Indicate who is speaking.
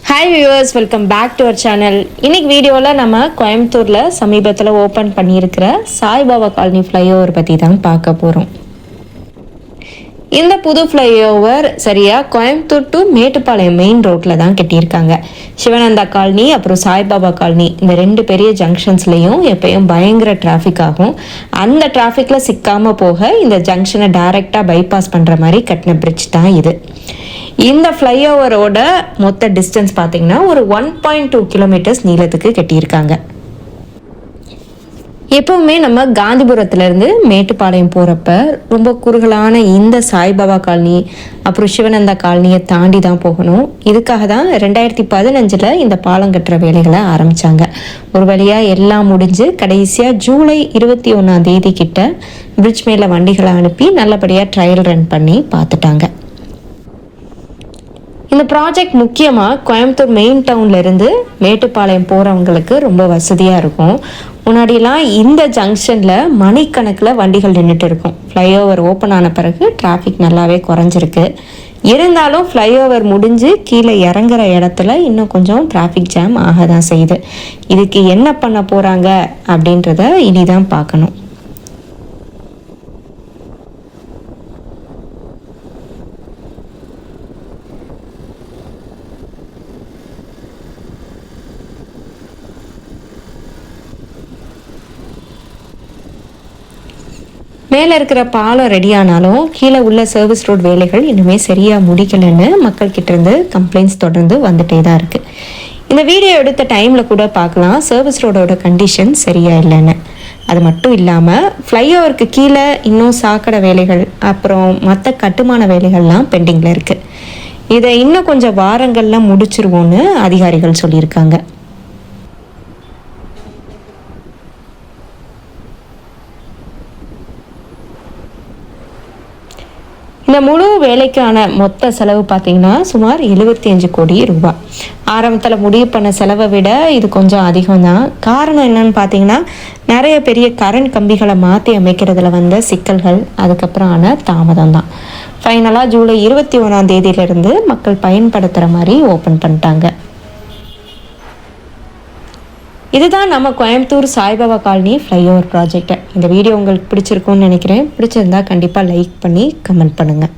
Speaker 1: Hi viewers, welcome back to our channel. இன்னைக்கு வீடியோவில் நம்ம கோயம்புத்தூரில் சமீபத்தில் ஓப்பன் பண்ணியிருக்கிற சாய்பாபா காலனி ஃப்ளைஓவர் பற்றி தான் பார்க்க போகிறோம். இந்த புது ஃப்ளைஓவர் சரியாக கோயம்புத்தூர் டு மேட்டுப்பாளையம் மெயின் ரோட்டில் தான் கட்டியிருக்காங்க. சிவானந்தா காலனி அப்புறம் சாய்பாபா காலனி இந்த ரெண்டு பெரிய ஜங்ஷன்ஸ்லேயும் எப்பயும் பயங்கர டிராஃபிக் ஆகும். அந்த டிராஃபிக்கில் சிக்காமல் போக இந்த ஜங்ஷனை டைரெக்டாக பைபாஸ் பண்ணுற மாதிரி கட்டின பிரிட்ஜ் தான் இது. இந்த ஃப்ளைஓவரோட மொத்த டிஸ்டன்ஸ் பார்த்தீங்கன்னா ஒரு 1.2 கிலோமீட்டர்ஸ் நீளத்துக்கு கட்டியிருக்காங்க. எப்பவுமே நம்ம காந்திபுரத்துலேருந்து மேட்டுப்பாளையம் போகிறப்ப ரொம்ப குறுகலான இந்த சாய்பாபா காலனி அப்புறம் சிவானந்தா காலனியை தாண்டி தான் போகணும். இதுக்காக தான் 2015 இந்த பாலம் கட்டுற வேலைகளை ஆரம்பித்தாங்க. ஒரு வழியாக எல்லாம் முடிஞ்சு கடைசியாக ஜூலை 21 கிட்ட பிரிட்ஜ் மேலே வண்டிகளை அனுப்பி நல்லபடியாக ட்ரையல் ரன் பண்ணி பார்த்துட்டாங்க. இந்த ப்ராஜெக்ட் முக்கியமாக கோயம்புத்தூர் மெயின் டவுன்லேருந்து மேட்டுப்பாளையம் போகிறவங்களுக்கு ரொம்ப வசதியாக இருக்கும். முன்னாடிலாம் இந்த ஜங்ஷனில் மணிக்கணக்கில் வண்டிகள் நின்றுட்டு இருக்கும். ஃப்ளைஓவர் ஓப்பன் ஆன பிறகு டிராஃபிக் நல்லாவே குறைஞ்சிருக்கு. இருந்தாலும் ஃப்ளைஓவர் முடிஞ்சு கீழே இறங்குற இடத்துல இன்னும் கொஞ்சம் டிராஃபிக் ஜாம் ஆக தான் செய்யுது. இதுக்கு என்ன பண்ண போகிறாங்க அப்படின்றத இனிதான் பார்க்கணும். மேலே இருக்கிற பாலம் ரெடி ஆனாலும் கீழே உள்ள சர்வீஸ் ரோட் வேலைகள் இன்னுமே சரியாக முடிக்கலைன்னு மக்கள்கிட்ட இருந்து கம்ப்ளைண்ட்ஸ் தொடர்ந்து வந்துட்டே தான் இருக்குது. இந்த வீடியோ எடுத்த டைமில் கூட பார்க்கலாம் சர்வீஸ் ரோடோட கண்டிஷன் சரியாக இல்லைன்னு. அது மட்டும் இல்லாமல் ஃப்ளைஓவருக்கு கீழே இன்னும் சாக்கடை வேலைகள் அப்புறம் மற்ற கட்டுமான வேலைகள்லாம் பெண்டிங்கில் இருக்குது. இதை இன்னும் கொஞ்சம் வாரங்களில் முடிச்சிருவோன்னு அதிகாரிகள் சொல்லியிருக்காங்க. இந்த முழு வேலைக்கான மொத்த செலவு பார்த்தீங்கன்னா சுமார் 75 கோடி ரூபாய். ஆரம்பத்தில் முடிவு பண்ண செலவை விட இது கொஞ்சம் அதிகம் தான். காரணம் என்னன்னு பார்த்தீங்கன்னா நிறைய பெரிய கரண்ட் கம்பிகளை மாற்றி அமைக்கிறதுல வந்த சிக்கல்கள், அதுக்கப்புறம் ஆன தாமதம் தான். ஃபைனலாக ஜூலை 21 மக்கள் பயன்படுத்துகிற மாதிரி ஓப்பன் பண்ணிட்டாங்க. இதுதான் நம்ம Coimbatore Saibaba colony flyover project. இந்த வீடியோ உங்களுக்கு பிடிச்சிருக்கும்னு நினைக்கிறேன். பிடிச்சிருந்தா கண்டிப்பாக லைக் பண்ணி கமெண்ட் பண்ணுங்கள்.